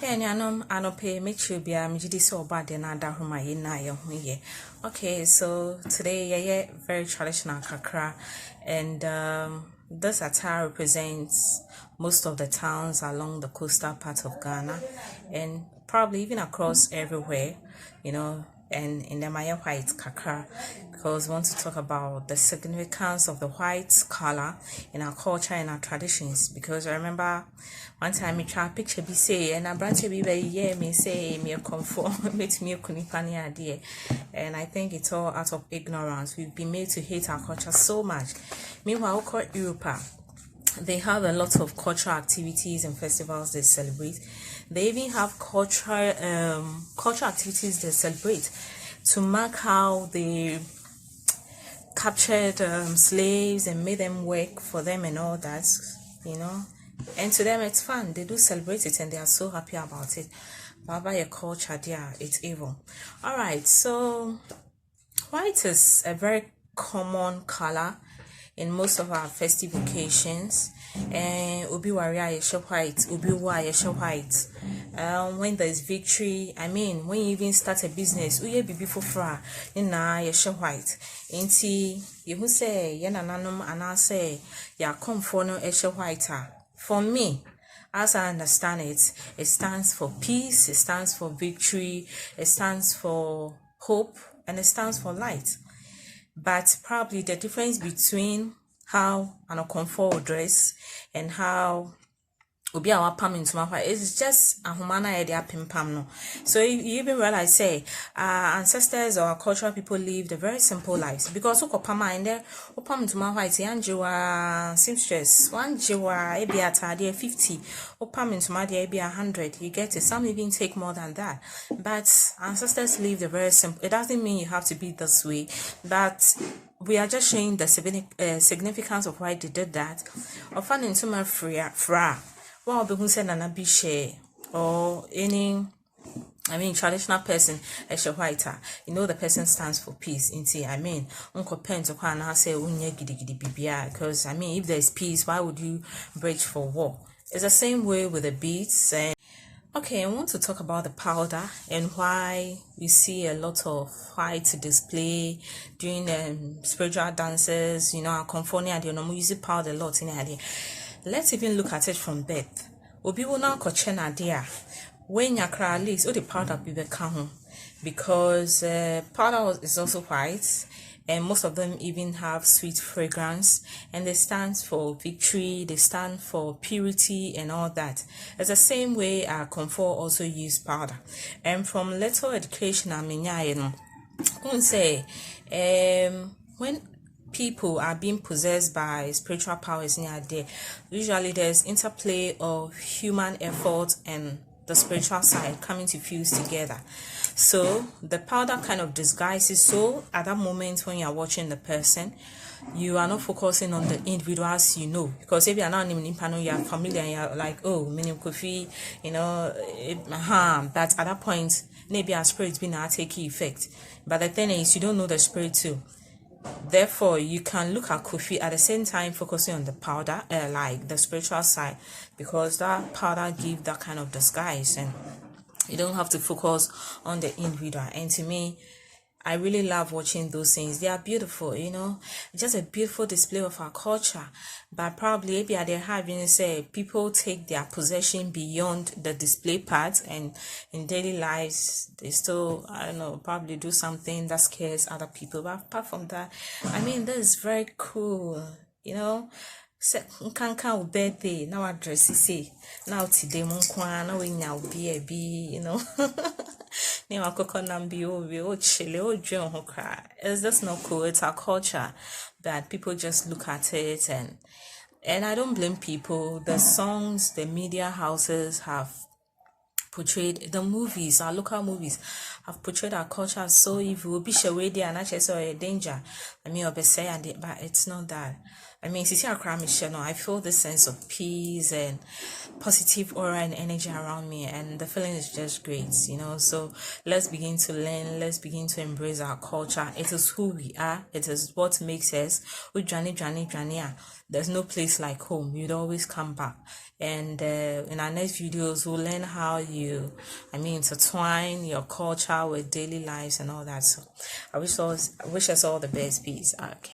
Hey, anope make sure be a mejidi so bad na da homa ye na ye ho ye. Okay, so today yeah very traditional kakra, and this attire represents most of the towns along the coastal part of Ghana, and probably even across everywhere, you know, and in the Maya white kakra, because we want to talk about the significance of the white color in our culture and our traditions. Because I remember one time I tried picture be say and I branch be yeah me say me a conform make me a kunipani idea, and I think it's all out of ignorance. We've been made to hate our culture so much. Meanwhile, Europe, they have a lot of cultural activities and festivals they celebrate. They even have cultural activities they celebrate to mark how they captured slaves and made them work for them and all that, you know. And to them it's fun. They do celebrate it and they are so happy about it. But by your culture, yeah, it's evil. Alright, so white is a very common color in most of our festive occasions, and ubi waria yesha white, ubi wa yesha white. When there's victory, I mean when you even start a business, uye bibi fufra ina yesha white. Inti you say yena nanom anase ya komfo no yesha white. For me, as I understand it, it stands for peace, it stands for victory, it stands for hope, and it stands for light. But probably the difference between how an okonfo will dress and how obi our pam into my is just a humana idea pam no. So you even realize say our ancestors or our cultural people lived a very simple lives, because oko pama and there pam into my white yanjiwa seamstress one jiwa ebi atade 50 pam into my ebi 100, you get it. Some even take more than that, but ancestors lived a very simple. It doesn't mean you have to be this way, but we are just showing the significance of why they did that. Or fan into my fra. Well, be say nana be share or any, I mean traditional person as a whiter, you know the person stands for peace. I mean uncle pen to kwana say unye gidi bibia, because I mean if there's peace, why would you bridge for war? It's the same way with the beads. And okay, I want to talk about the powder and why we see a lot of white display during spiritual dances. You know, our conformity, you know, we use powder a lot in here. Let's even look at it from birth. Obi will now kochena dia. When you cry at least, the powder be become, because powder is also white, and most of them even have sweet fragrance, and they stand for victory, they stand for purity and all that. It's the same way our comfort also use powder. And from little education, I mean, yeah, you know, I would say when people are being possessed by spiritual powers near there, usually there's interplay of human effort and the spiritual side coming to fuse together. So the powder kind of disguises, so at that moment when you're watching the person, you are not focusing on the individuals, you know, because if you're not in panel, you're familiar and you're like, oh, mini coffee, you know, but at that point maybe our spirit's been taking effect. But the thing is, you don't know the spirit too. Therefore, you can look at Kofi at the same time focusing on the powder, like the spiritual side, because that powder gives that kind of disguise, and you don't have to focus on the individual. And to me, I really love watching those things. They are beautiful, you know, just a beautiful display of our culture. But probably maybe they're having say people take their possession beyond the display part, and in daily lives they still, I don't know, probably do something that scares other people. But apart from that, I mean, that is very cool, you know. Nkanka birthday now address say now today munkwa na we nya obi e bi, you know. Ne wakoko nambi o chile o dwen ho kra. It's just not cool. It's our culture that people just look at it, and I don't blame people. The songs the media houses have portrayed, the movies, our local movies have portrayed our culture as so evil. Be sure way there and actually saw a danger. I mean, but it's not that. I mean, Sisi Akra Michelle, I feel this sense of peace and positive aura and energy around me, and the feeling is just great, So let's begin to learn, let's begin to embrace our culture. It is who we are, it is what makes us. There's no place like home, you'd always come back. And in our next videos, we'll learn how intertwine your culture with daily lives and all that. So I wish us all the best. Peace. Okay.